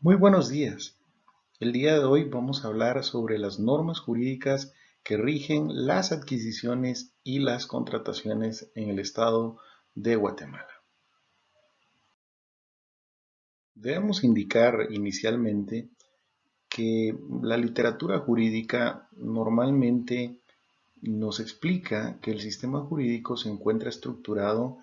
Muy buenos días. El día de hoy vamos a hablar sobre las normas jurídicas que rigen las adquisiciones y las contrataciones en el estado de Guatemala. Debemos indicar inicialmente que la literatura jurídica normalmente nos explica que el sistema jurídico se encuentra estructurado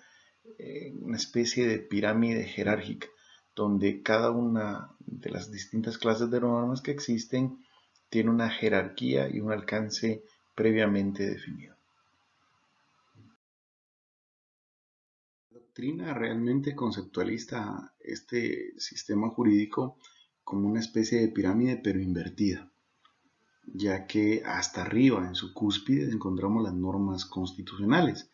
en una especie de pirámide jerárquica, donde cada una de las distintas clases de normas que existen tiene una jerarquía y un alcance previamente definido. La doctrina realmente conceptualiza este sistema jurídico como una especie de pirámide pero invertida, ya que hasta arriba, en su cúspide, encontramos las normas constitucionales,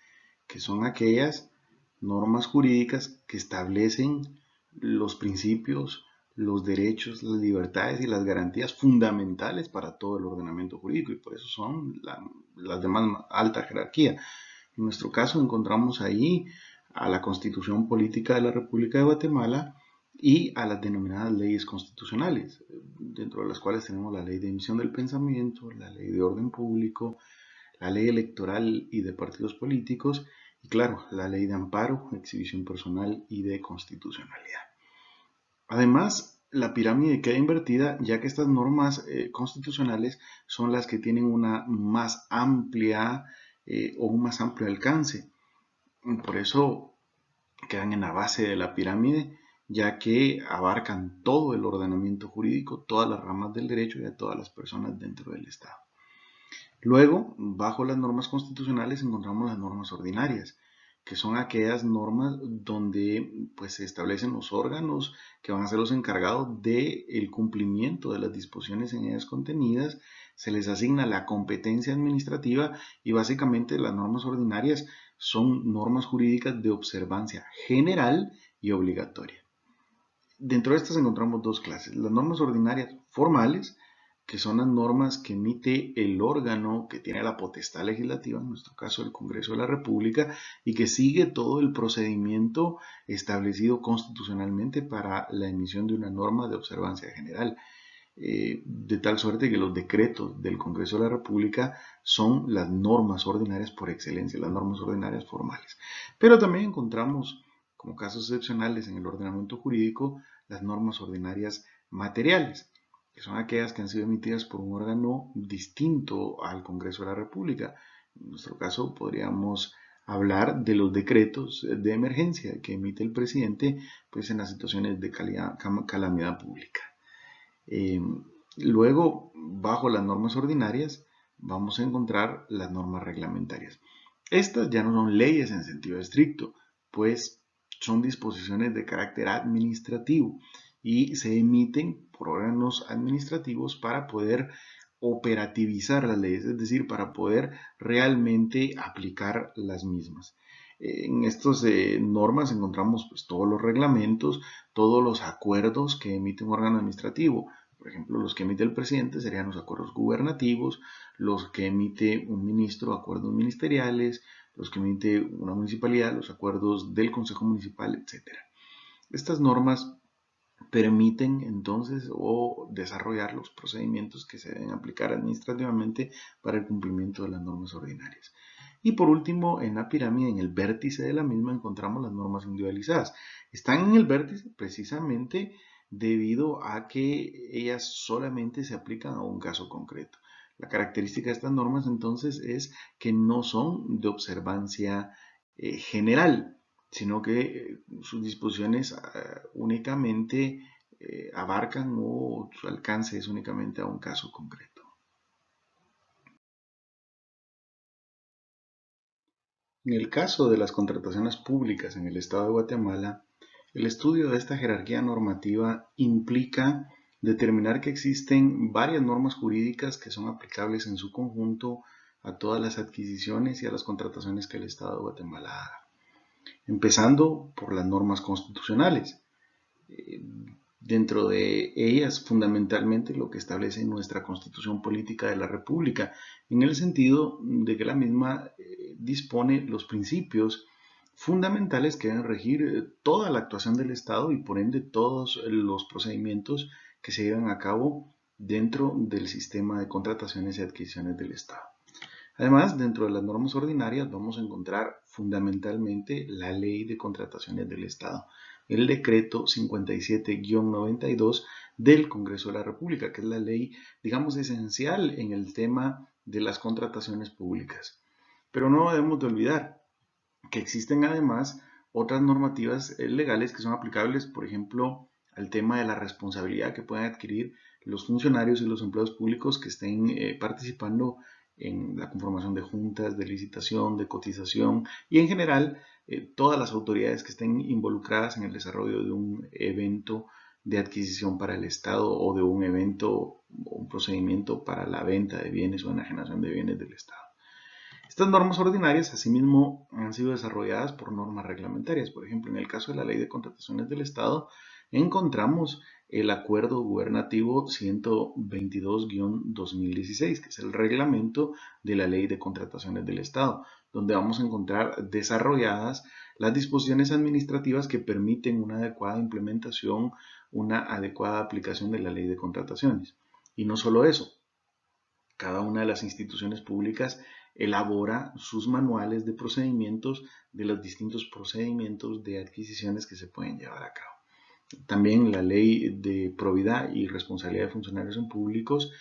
que son aquellas normas jurídicas que establecen los principios, los derechos, las libertades y las garantías fundamentales para todo el ordenamiento jurídico, y por eso son las de más alta jerarquía. En nuestro caso encontramos ahí a la Constitución Política de la República de Guatemala y a las denominadas leyes constitucionales, dentro de las cuales tenemos la ley de emisión del pensamiento, la ley de orden público, la ley electoral y de partidos políticos, y claro, la ley de amparo, exhibición personal y de constitucionalidad. Además, la pirámide queda invertida ya que estas normas constitucionales son las que tienen una más amplia o un más amplio alcance. Por eso quedan en la base de la pirámide, ya que abarcan todo el ordenamiento jurídico, todas las ramas del derecho y a todas las personas dentro del Estado. Luego, bajo las normas constitucionales encontramos las normas ordinarias, que son aquellas normas donde pues, se establecen los órganos que van a ser los encargados del cumplimiento de las disposiciones en ellas contenidas, se les asigna la competencia administrativa y básicamente las normas ordinarias son normas jurídicas de observancia general y obligatoria. Dentro de estas encontramos dos clases, las normas ordinarias formales, que son las normas que emite el órgano que tiene la potestad legislativa, en nuestro caso el Congreso de la República, y que sigue todo el procedimiento establecido constitucionalmente para la emisión de una norma de observancia general. De tal suerte que los decretos del Congreso de la República son las normas ordinarias por excelencia, las normas ordinarias formales. Pero también encontramos, como casos excepcionales en el ordenamiento jurídico, las normas ordinarias materiales, que son aquellas que han sido emitidas por un órgano distinto al Congreso de la República. En nuestro caso podríamos hablar de los decretos de emergencia que emite el presidente pues, en las situaciones de calamidad pública. Eh, Luego, bajo las normas ordinarias, vamos a encontrar las normas reglamentarias. Estas ya no son leyes en sentido estricto, pues son disposiciones de carácter administrativo y se emiten por órganos administrativos para poder operativizar las leyes, es decir, para poder realmente aplicar las mismas. En estas normas encontramos pues, todos los reglamentos, todos los acuerdos que emite un órgano administrativo. Por ejemplo, los que emite el presidente serían los acuerdos gubernativos, los que emite un ministro, acuerdos ministeriales, los que emite una municipalidad, los acuerdos del Consejo Municipal, etc. Estas normas permiten entonces o desarrollar los procedimientos que se deben aplicar administrativamente para el cumplimiento de las normas ordinarias. Y por último, en la pirámide, en el vértice de la misma, encontramos las normas individualizadas. Están en el vértice precisamente debido a que ellas solamente se aplican a un caso concreto. La característica de estas normas entonces es que no son de observancia general, sino que sus disposiciones únicamente abarcan o su alcance es únicamente a un caso concreto. En el caso de las contrataciones públicas en el Estado de Guatemala, el estudio de esta jerarquía normativa implica determinar que existen varias normas jurídicas que son aplicables en su conjunto a todas las adquisiciones y a las contrataciones que el Estado de Guatemala haga. Empezando por las normas constitucionales. Dentro de ellas, fundamentalmente, lo que establece nuestra Constitución Política de la República, en el sentido de que la misma dispone los principios fundamentales que deben regir toda la actuación del Estado y por ende todos los procedimientos que se llevan a cabo dentro del sistema de contrataciones y adquisiciones del Estado. Además, dentro de las normas ordinarias vamos a encontrar fundamentalmente la Ley de Contrataciones del Estado, el decreto 57-92 del Congreso de la República, que es la ley, digamos, esencial en el tema de las contrataciones públicas. Pero no debemos de olvidar que existen además otras normativas legales que son aplicables, por ejemplo, al tema de la responsabilidad que pueden adquirir los funcionarios y los empleados públicos que estén participando en la conformación de juntas, de licitación, de cotización y en general todas las autoridades que estén involucradas en el desarrollo de un evento de adquisición para el Estado o de un evento o un procedimiento para la venta de bienes o enajenación de bienes del Estado. Estas normas ordinarias, asimismo, han sido desarrolladas por normas reglamentarias. Por ejemplo, en el caso de la Ley de Contrataciones del Estado, encontramos el Acuerdo Gubernativo 122-2016, que es el reglamento de la Ley de Contrataciones del Estado, donde vamos a encontrar desarrolladas las disposiciones administrativas que permiten una adecuada implementación, una adecuada aplicación de la Ley de Contrataciones. Y no solo eso, cada una de las instituciones públicas elabora sus manuales de procedimientos de los distintos procedimientos de adquisiciones que se pueden llevar a cabo. También la ley de probidad y responsabilidad de funcionarios en públicos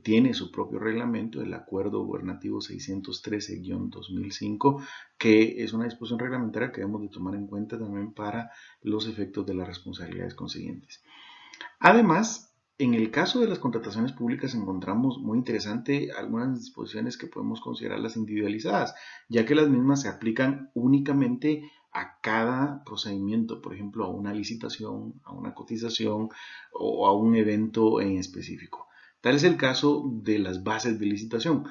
tiene su propio reglamento, el Acuerdo Gubernativo 613-2005, que es una disposición reglamentaria que debemos de tomar en cuenta también para los efectos de las responsabilidades consiguientes. Además, en el caso de las contrataciones públicas encontramos muy interesante algunas disposiciones que podemos considerarlas individualizadas, ya que las mismas se aplican únicamente a cada procedimiento, por ejemplo, a una licitación, a una cotización o a un evento en específico. Tal es el caso de las bases de licitación,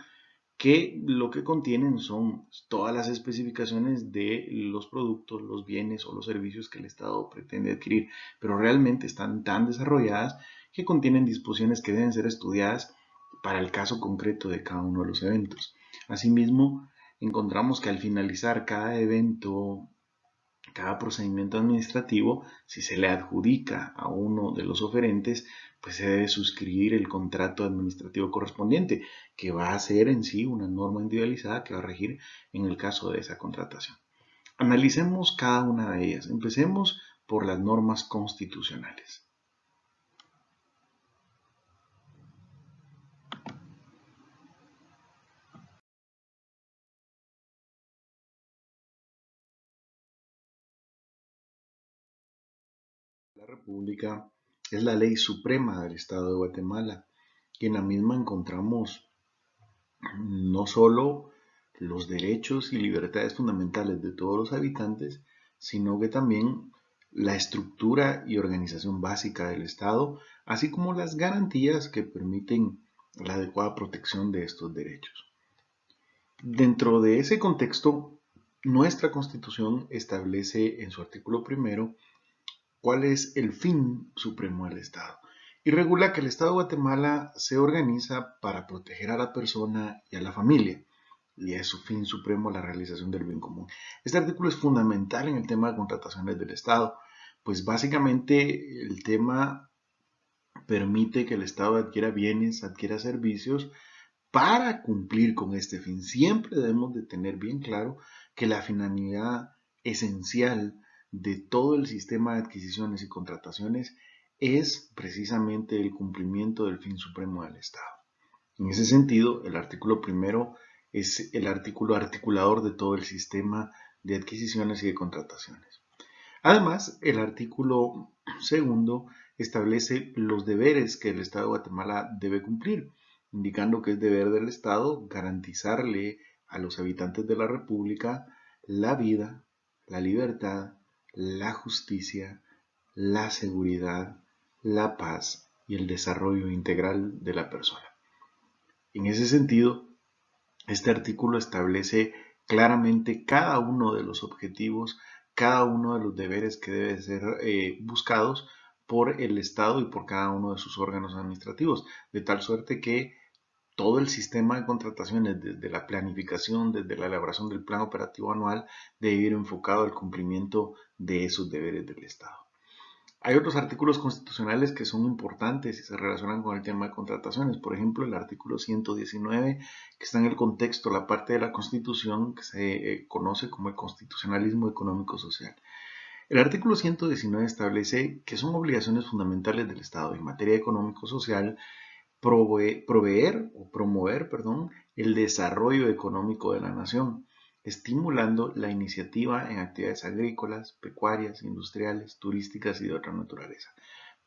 que lo que contienen son todas las especificaciones de los productos, los bienes o los servicios que el Estado pretende adquirir, pero realmente están tan desarrolladas que contienen disposiciones que deben ser estudiadas para el caso concreto de cada uno de los eventos. Asimismo, encontramos que al finalizar cada evento, cada procedimiento administrativo, si se le adjudica a uno de los oferentes, pues se debe suscribir el contrato administrativo correspondiente, que va a ser en sí una norma individualizada que va a regir en el caso de esa contratación. Analicemos cada una de ellas. Empecemos por las normas constitucionales. La República es la ley suprema del Estado de Guatemala y en la misma encontramos no solo los derechos y libertades fundamentales de todos los habitantes, sino que también la estructura y organización básica del Estado, así como las garantías que permiten la adecuada protección de estos derechos. Dentro de ese contexto, nuestra Constitución establece en su artículo primero cuál es el fin supremo del Estado y regula que el Estado de Guatemala se organiza para proteger a la persona y a la familia, y es su fin supremo la realización del bien común. Este artículo es fundamental en el tema de contrataciones del Estado, pues básicamente el tema permite que el Estado adquiera bienes, adquiera servicios para cumplir con este fin. Siempre debemos de tener bien claro que la finalidad esencial de todo el sistema de adquisiciones y contrataciones es precisamente el cumplimiento del fin supremo del Estado. En ese sentido, el artículo primero es el artículo articulador de todo el sistema de adquisiciones y de contrataciones. Además, el artículo segundo establece los deberes que el Estado de Guatemala debe cumplir, indicando que es deber del Estado garantizarle a los habitantes de la República la vida, la libertad, la justicia, la seguridad, la paz y el desarrollo integral de la persona. En ese sentido, este artículo establece claramente cada uno de los objetivos, cada uno de los deberes que deben ser buscados por el Estado y por cada uno de sus órganos administrativos, de tal suerte que todo el sistema de contrataciones, desde la planificación, desde la elaboración del plan operativo anual, debe ir enfocado al cumplimiento de esos deberes del Estado. Hay otros artículos constitucionales que son importantes y se relacionan con el tema de contrataciones. Por ejemplo, el artículo 119, que está en el contexto, la parte de la Constitución que se conoce como el constitucionalismo económico-social. El artículo 119 establece que son obligaciones fundamentales del Estado en materia económico-social promover el desarrollo económico de la nación, estimulando la iniciativa en actividades agrícolas, pecuarias, industriales, turísticas y de otra naturaleza.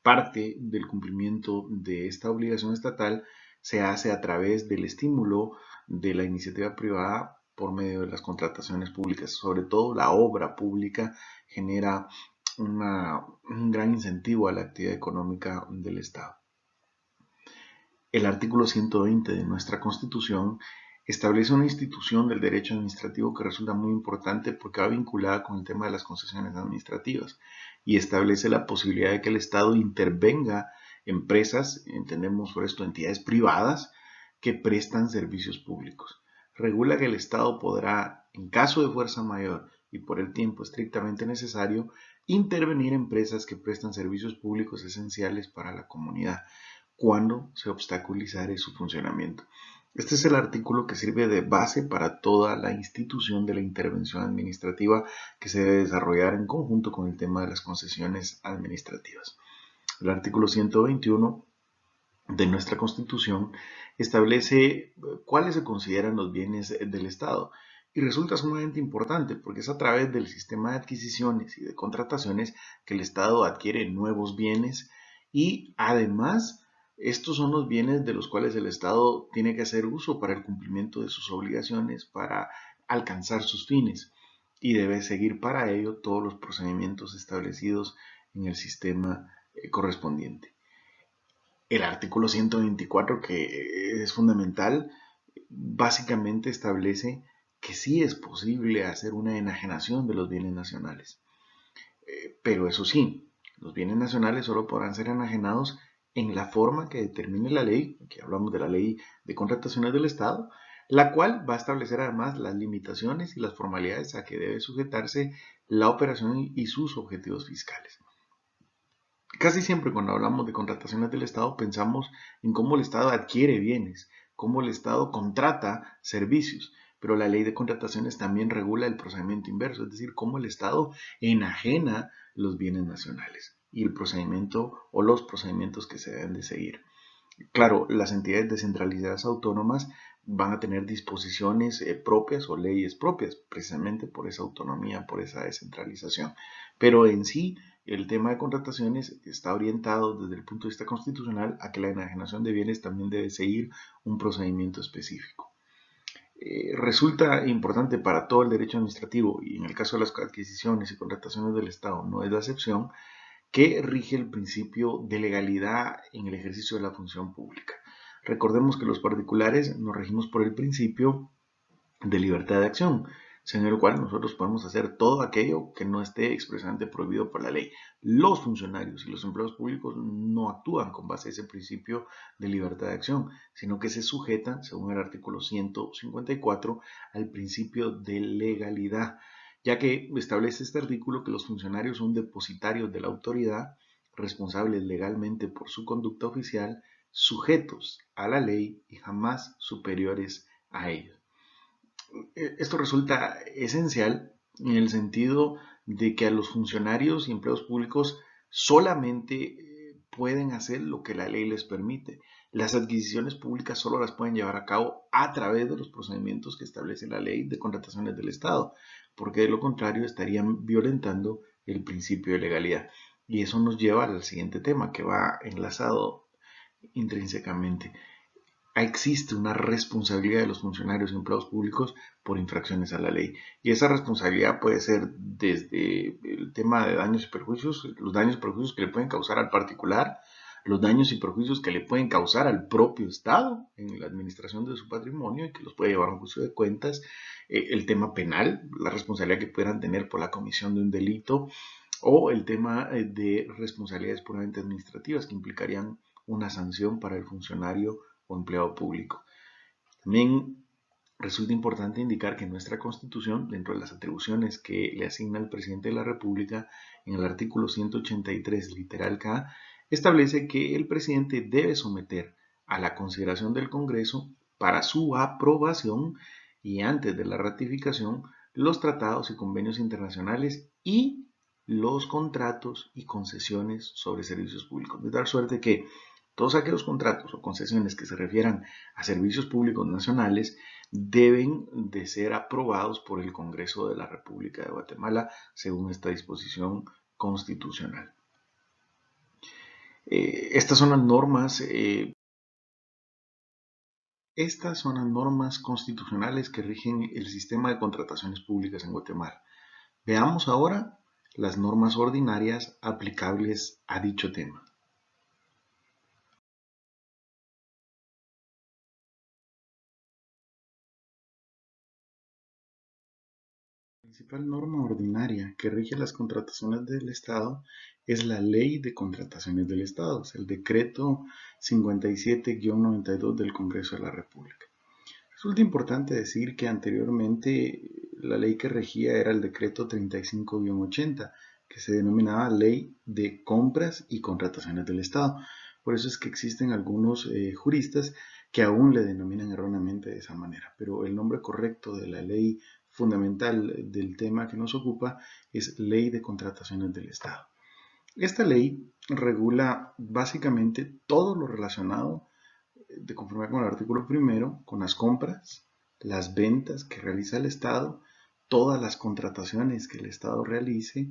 Parte del cumplimiento de esta obligación estatal se hace a través del estímulo de la iniciativa privada por medio de las contrataciones públicas. Sobre todo la obra pública genera un gran incentivo a la actividad económica del Estado. El artículo 120 de nuestra Constitución establece una institución del derecho administrativo que resulta muy importante porque va vinculada con el tema de las concesiones administrativas y establece la posibilidad de que el Estado intervenga empresas, entendemos por esto entidades privadas, que prestan servicios públicos. Regula que el Estado podrá, en caso de fuerza mayor y por el tiempo estrictamente necesario, intervenir en empresas que prestan servicios públicos esenciales para la comunidad cuando se obstaculizare su funcionamiento. Este es el artículo que sirve de base para toda la institución de la intervención administrativa que se debe desarrollar en conjunto con el tema de las concesiones administrativas. El artículo 121 de nuestra Constitución establece cuáles se consideran los bienes del Estado y resulta sumamente importante porque es a través del sistema de adquisiciones y de contrataciones que el Estado adquiere nuevos bienes y además estos son los bienes de los cuales el Estado tiene que hacer uso para el cumplimiento de sus obligaciones, para alcanzar sus fines y debe seguir para ello todos los procedimientos establecidos en el sistema correspondiente. El artículo 124, que es fundamental, básicamente establece que sí es posible hacer una enajenación de los bienes nacionales. Pero eso sí, los bienes nacionales solo podrán ser enajenados en la forma que determine la ley, aquí hablamos de la ley de contrataciones del Estado, la cual va a establecer además las limitaciones y las formalidades a que debe sujetarse la operación y sus objetivos fiscales. Casi siempre cuando hablamos de contrataciones del Estado pensamos en cómo el Estado adquiere bienes, cómo el Estado contrata servicios, pero la ley de contrataciones también regula el procedimiento inverso, es decir, cómo el Estado enajena los bienes nacionales y el procedimiento o los procedimientos que se deben de seguir. Claro, las entidades descentralizadas autónomas van a tener disposiciones propias o leyes propias, precisamente por esa autonomía, por esa descentralización. Pero en sí, el tema de contrataciones está orientado desde el punto de vista constitucional a que la enajenación de bienes también debe seguir un procedimiento específico. Resulta importante para todo el derecho administrativo, y en el caso de las adquisiciones y contrataciones del Estado no es la excepción, que rige el principio de legalidad en el ejercicio de la función pública. Recordemos que los particulares nos regimos por el principio de libertad de acción, según el cual nosotros podemos hacer todo aquello que no esté expresamente prohibido por la ley. Los funcionarios y los empleados públicos no actúan con base a ese principio de libertad de acción, sino que se sujetan, según el artículo 154, al principio de legalidad, ya que establece este artículo que los funcionarios son depositarios de la autoridad, responsables legalmente por su conducta oficial, sujetos a la ley y jamás superiores a ellos. Esto resulta esencial en el sentido de que a los funcionarios y empleados públicos solamente pueden hacer lo que la ley les permite. Las adquisiciones públicas solo las pueden llevar a cabo a través de los procedimientos que establece la ley de contrataciones del Estado, porque de lo contrario estarían violentando el principio de legalidad. Y eso nos lleva al siguiente tema que va enlazado intrínsecamente. Existe una responsabilidad de los funcionarios y empleados públicos por infracciones a la ley. Y esa responsabilidad puede ser desde el tema de daños y perjuicios, los daños y perjuicios que le pueden causar al particular, los daños y perjuicios que le pueden causar al propio Estado en la administración de su patrimonio y que los puede llevar a un juicio de cuentas, el tema penal, la responsabilidad que puedan tener por la comisión de un delito, o el tema de responsabilidades puramente administrativas que implicarían una sanción para el funcionario o empleado público. También resulta importante indicar que nuestra Constitución, dentro de las atribuciones que le asigna el presidente de la República, en el artículo 183, literal K, establece que el presidente debe someter a la consideración del Congreso para su aprobación y antes de la ratificación los tratados y convenios internacionales y los contratos y concesiones sobre servicios públicos. De tal suerte que todos aquellos contratos o concesiones que se refieran a servicios públicos nacionales deben de ser aprobados por el Congreso de la República de Guatemala según esta disposición constitucional. Estas son las normas constitucionales que rigen el sistema de contrataciones públicas en Guatemala. Veamos ahora las normas ordinarias aplicables a dicho tema. La principal norma ordinaria que rige las contrataciones del Estado es la Ley de Contrataciones del Estado, es el Decreto 57-92 del Congreso de la República. Resulta importante decir que anteriormente la ley que regía era el Decreto 35-80, que se denominaba Ley de Compras y Contrataciones del Estado. Por eso es que existen algunos juristas que aún le denominan erróneamente de esa manera, pero el nombre correcto de la ley fundamental del tema que nos ocupa es Ley de Contrataciones del Estado. Esta ley regula básicamente todo lo relacionado de conformidad con el artículo primero, con las compras, las ventas que realiza el Estado, todas las contrataciones que el Estado realice,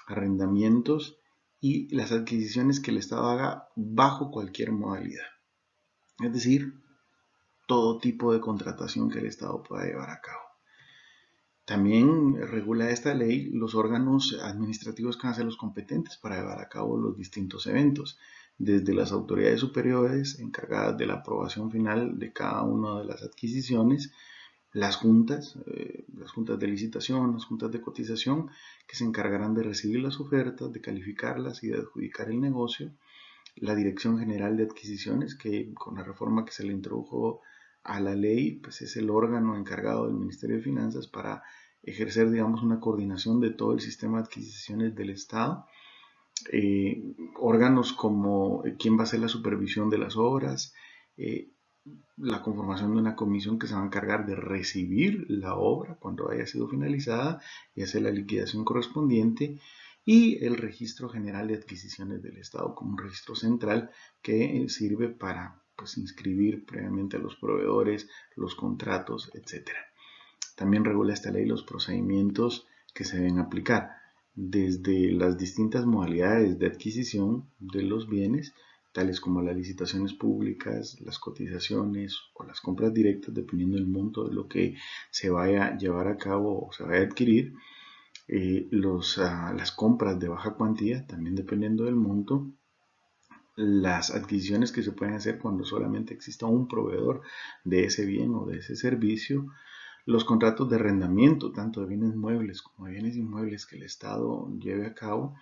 arrendamientos y las adquisiciones que el Estado haga bajo cualquier modalidad. Es decir, todo tipo de contratación que el Estado pueda llevar a cabo. También regula esta ley los órganos administrativos que van a ser los competentes para llevar a cabo los distintos eventos, desde las autoridades superiores encargadas de la aprobación final de cada una de las adquisiciones, las juntas de licitación, las juntas de cotización, que se encargarán de recibir las ofertas, de calificarlas y de adjudicar el negocio, la Dirección General de Adquisiciones, que con la reforma que se le introdujo a la ley, pues es el órgano encargado del Ministerio de Finanzas para ejercer, digamos, una coordinación de todo el sistema de adquisiciones del Estado. Órganos como quién va a hacer la supervisión de las obras, la conformación de una comisión que se va a encargar de recibir la obra cuando haya sido finalizada y hacer la liquidación correspondiente, y el Registro General de Adquisiciones del Estado como un registro central que sirve para pues, inscribir previamente a los proveedores, los contratos, etc. También regula esta ley los procedimientos que se deben aplicar, desde las distintas modalidades de adquisición de los bienes, tales como las licitaciones públicas, las cotizaciones o las compras directas, dependiendo del monto de lo que se vaya a llevar a cabo o se vaya a adquirir, las compras de baja cuantía, también dependiendo del monto, las adquisiciones que se pueden hacer cuando solamente exista un proveedor de ese bien o de ese servicio, los contratos de arrendamiento, tanto de bienes muebles como de bienes inmuebles que el Estado lleve a cabo,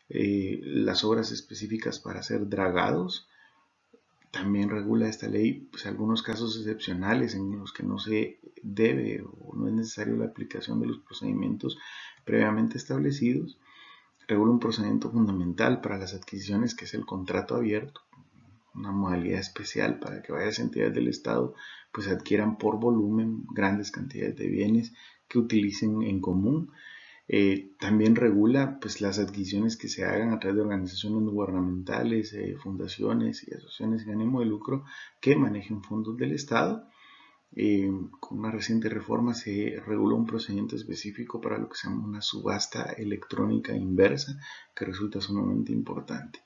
las obras específicas para ser dragados. También regula esta ley pues, algunos casos excepcionales en los que no se debe o no es necesario la aplicación de los procedimientos previamente establecidos. Regula un procedimiento fundamental para las adquisiciones que es el contrato abierto, una modalidad especial para que varias entidades del Estado pues adquieran por volumen grandes cantidades de bienes que utilicen en común. También regula pues, las adquisiciones que se hagan a través de organizaciones gubernamentales, fundaciones y asociaciones sin ánimo de lucro que manejen fondos del Estado. Con una reciente reforma se reguló un procedimiento específico para lo que se llama una subasta electrónica inversa, que resulta sumamente importante.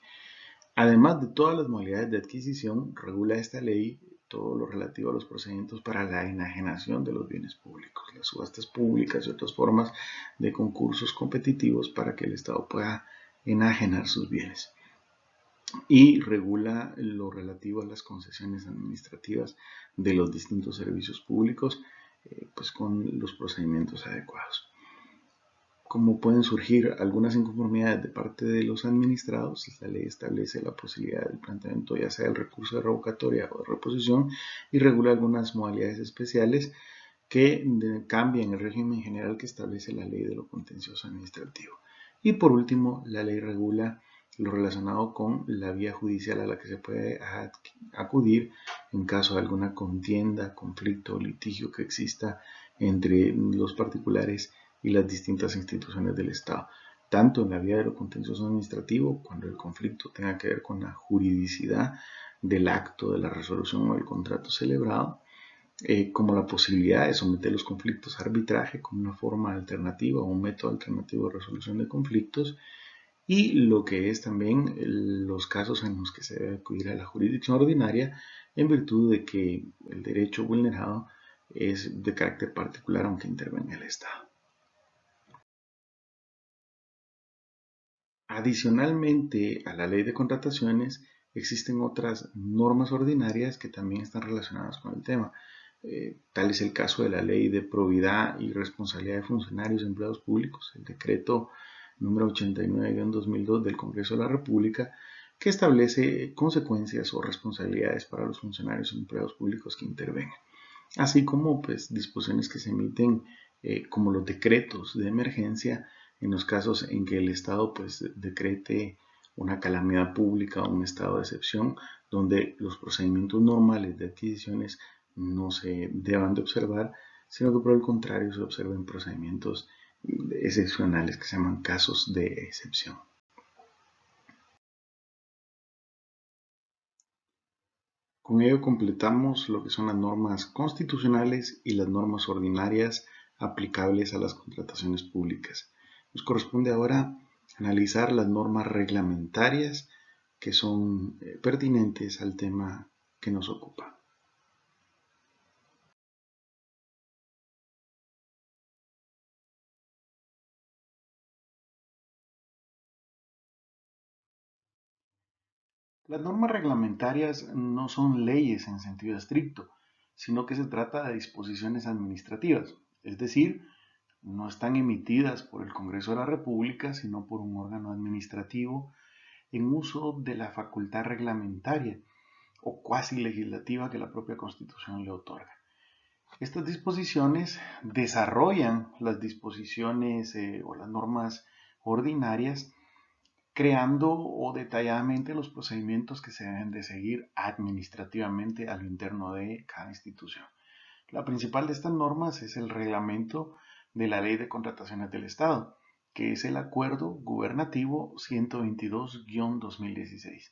Además de todas las modalidades de adquisición, regula esta ley todo lo relativo a los procedimientos para la enajenación de los bienes públicos, las subastas públicas y otras formas de concursos competitivos para que el Estado pueda enajenar sus bienes. Y regula lo relativo a las concesiones administrativas de los distintos servicios públicos, pues con los procedimientos adecuados. como pueden surgir algunas inconformidades de parte de los administrados, la ley establece la posibilidad del planteamiento ya sea del recurso de revocatoria o de reposición y regula algunas modalidades especiales que cambian el régimen general que establece la ley de lo contencioso administrativo. Y por último, la ley regula lo relacionado con la vía judicial a la que se puede acudir en caso de alguna contienda, conflicto o litigio que exista entre los particulares y las distintas instituciones del Estado, tanto en la vía de lo contencioso administrativo, cuando el conflicto tenga que ver con la juridicidad del acto de la resolución o del contrato celebrado, como la posibilidad de someter los conflictos a arbitraje como una forma alternativa o un método alternativo de resolución de conflictos, y lo que es también los casos en los que se debe acudir a la jurisdicción ordinaria en virtud de que el derecho vulnerado es de carácter particular aunque intervenga el Estado. Adicionalmente a la ley de contrataciones existen otras normas ordinarias que también están relacionadas con el tema. Tal es el caso de la Ley de Probidad y Responsabilidad de Funcionarios y Empleados Públicos, el decreto número 89-2002 del Congreso de la República, que establece consecuencias o responsabilidades para los funcionarios y empleados públicos que intervengan, así como pues, disposiciones que se emiten como los decretos de emergencia en los casos en que el Estado pues, decrete una calamidad pública o un estado de excepción, donde los procedimientos normales de adquisiciones no se deban de observar, sino que por el contrario se observen procedimientos excepcionales que se llaman casos de excepción. Con ello completamos lo que son las normas constitucionales y las normas ordinarias aplicables a las contrataciones públicas. Nos corresponde ahora analizar las normas reglamentarias que son pertinentes al tema que nos ocupa. Las normas reglamentarias no son leyes en sentido estricto, sino que se trata de disposiciones administrativas, es decir, no están emitidas por el Congreso de la República, sino por un órgano administrativo en uso de la facultad reglamentaria o cuasi legislativa que la propia Constitución le otorga. Estas disposiciones desarrollan las disposiciones o las normas ordinarias, creando o detalladamente los procedimientos que se deben de seguir administrativamente a lo interno de cada institución. La principal de estas normas es el reglamento de la Ley de Contrataciones del Estado, que es el Acuerdo Gubernativo 122-2016.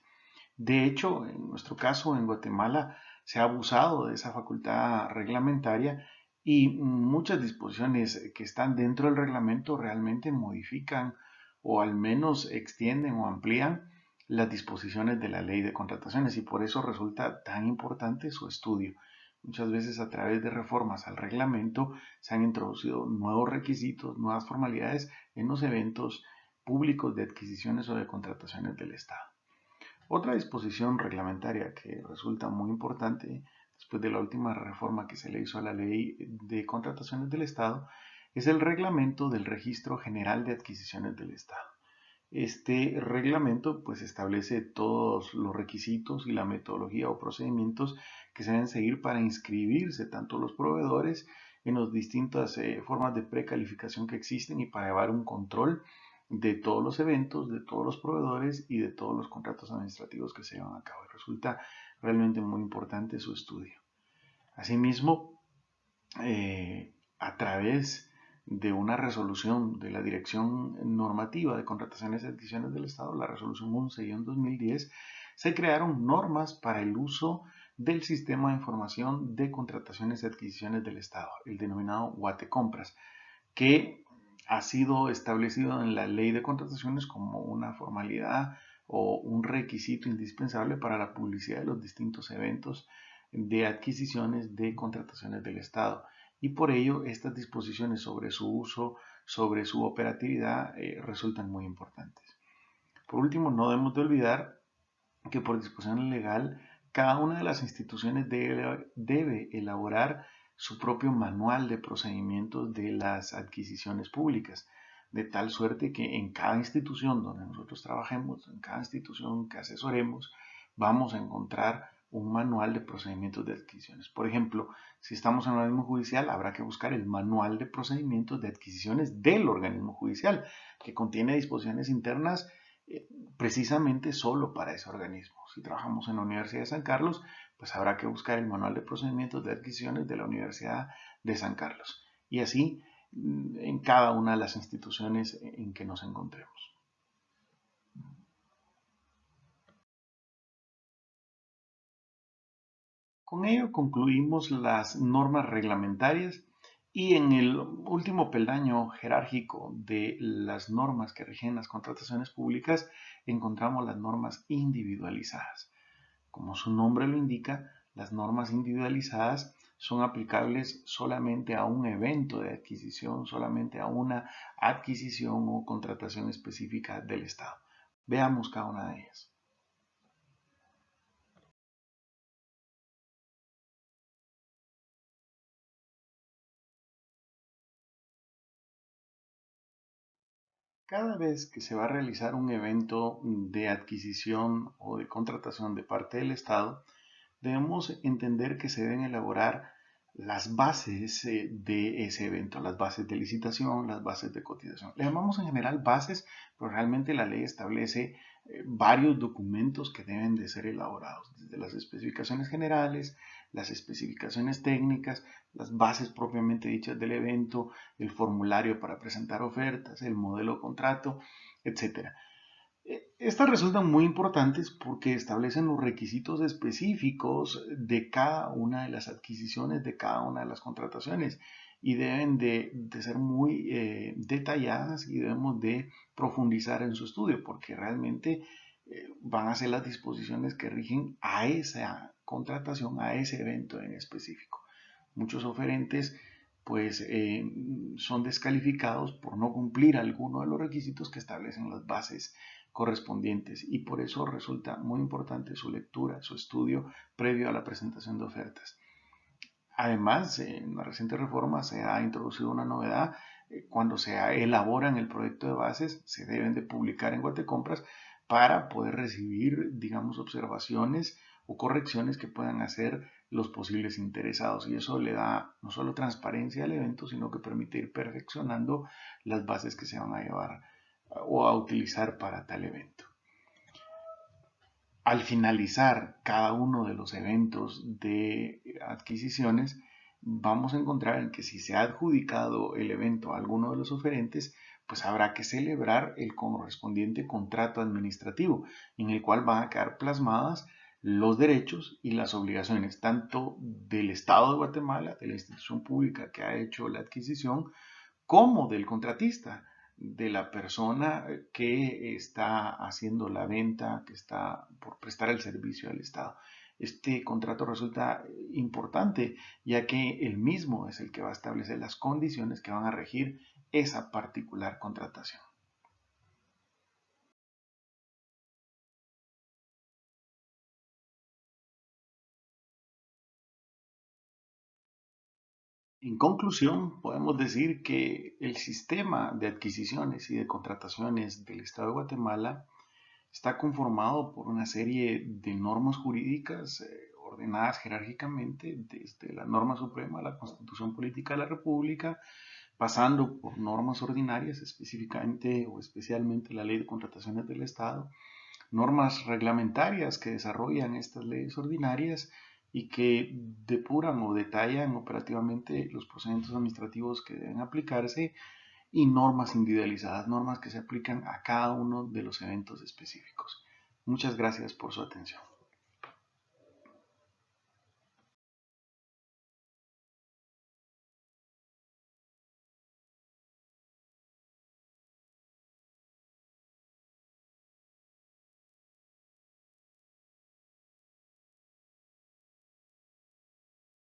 De hecho, en nuestro caso, en Guatemala, se ha abusado de esa facultad reglamentaria y muchas disposiciones que están dentro del reglamento realmente modifican o al menos extienden o amplían las disposiciones de la ley de contrataciones y por eso resulta tan importante su estudio. Muchas veces a través de reformas al reglamento se han introducido nuevos requisitos, nuevas formalidades en los eventos públicos de adquisiciones o de contrataciones del Estado. Otra disposición reglamentaria que resulta muy importante después de la última reforma que se le hizo a la Ley de Contrataciones del Estado es el Reglamento del Registro General de Adquisiciones del Estado. Este reglamento pues establece todos los requisitos y la metodología o procedimientos que se deben seguir para inscribirse tanto los proveedores en las distintas formas de precalificación que existen y para llevar un control de todos los eventos, de todos los proveedores y de todos los contratos administrativos que se llevan a cabo. Y resulta realmente muy importante su estudio. Asimismo, a través de una resolución de la Dirección Normativa de Contrataciones y Adquisiciones del Estado, la resolución 11-2010, se crearon normas para el uso del Sistema de Información de Contrataciones y Adquisiciones del Estado, el denominado Guatecompras, que ha sido establecido en la Ley de Contrataciones como una formalidad o un requisito indispensable para la publicidad de los distintos eventos de adquisiciones de contrataciones del Estado. Y por ello estas disposiciones sobre su uso, sobre su operatividad, resultan muy importantes. Por último, no debemos de olvidar que por disposición legal cada una de las instituciones debe elaborar su propio manual de procedimientos de las adquisiciones públicas, de tal suerte que en cada institución donde nosotros trabajemos, en cada institución que asesoremos, vamos a encontrar un manual de procedimientos de adquisiciones. Por ejemplo, si estamos en un organismo judicial, habrá que buscar el manual de procedimientos de adquisiciones del organismo judicial, que contiene disposiciones internas precisamente solo para ese organismo. Si trabajamos en la Universidad de San Carlos, pues habrá que buscar el manual de procedimientos de adquisiciones de la Universidad de San Carlos. Y así en cada una de las instituciones en que nos encontremos. Con ello concluimos las normas reglamentarias y en el último peldaño jerárquico de las normas que rigen las contrataciones públicas encontramos las normas individualizadas. Como su nombre lo indica, las normas individualizadas son aplicables solamente a un evento de adquisición, solamente a una adquisición o contratación específica del Estado. Veamos cada una de ellas. Cada vez que se va a realizar un evento de adquisición o de contratación de parte del Estado, debemos entender que se deben elaborar las bases de ese evento, las bases de licitación, las bases de cotización. Le llamamos en general bases, pero realmente la ley establece varios documentos que deben de ser elaborados, desde las especificaciones generales, las especificaciones técnicas, las bases propiamente dichas del evento, el formulario para presentar ofertas, el modelo de contrato, etc. Estas resultan muy importantes porque establecen los requisitos específicos de cada una de las adquisiciones, de cada una de las contrataciones y deben de ser muy detalladas y debemos de profundizar en su estudio porque realmente van a ser las disposiciones que rigen a esa contratación, a ese evento en específico. Muchos oferentes pues son descalificados por no cumplir alguno de los requisitos que establecen las bases correspondientes y por eso resulta muy importante su lectura, su estudio previo a la presentación de ofertas. Además, en la reciente reforma se ha introducido una novedad. Cuando se elaboran el proyecto de bases, se deben de publicar en Guatecompras para poder recibir, digamos, observaciones o correcciones que puedan hacer los posibles interesados. Y eso le da no solo transparencia al evento, sino que permite ir perfeccionando las bases que se van a llevar o a utilizar para tal evento. Al finalizar cada uno de los eventos de adquisiciones, vamos a encontrar en que si se ha adjudicado el evento a alguno de los oferentes, pues habrá que celebrar el correspondiente contrato administrativo, en el cual van a quedar plasmadas los derechos y las obligaciones tanto del Estado de Guatemala, de la institución pública que ha hecho la adquisición, como del contratista, de la persona que está haciendo la venta, que está por prestar el servicio al Estado. Este contrato resulta importante ya que el mismo es el que va a establecer las condiciones que van a regir esa particular contratación. En conclusión, podemos decir que el sistema de adquisiciones y de contrataciones del Estado de Guatemala está conformado por una serie de normas jurídicas ordenadas jerárquicamente desde la norma suprema, la Constitución Política de la República, pasando por normas ordinarias, específicamente o especialmente la Ley de Contrataciones del Estado, normas reglamentarias que desarrollan estas leyes ordinarias y que depuran o detallan operativamente los procedimientos administrativos que deben aplicarse y normas individualizadas, normas que se aplican a cada uno de los eventos específicos. Muchas gracias por su atención.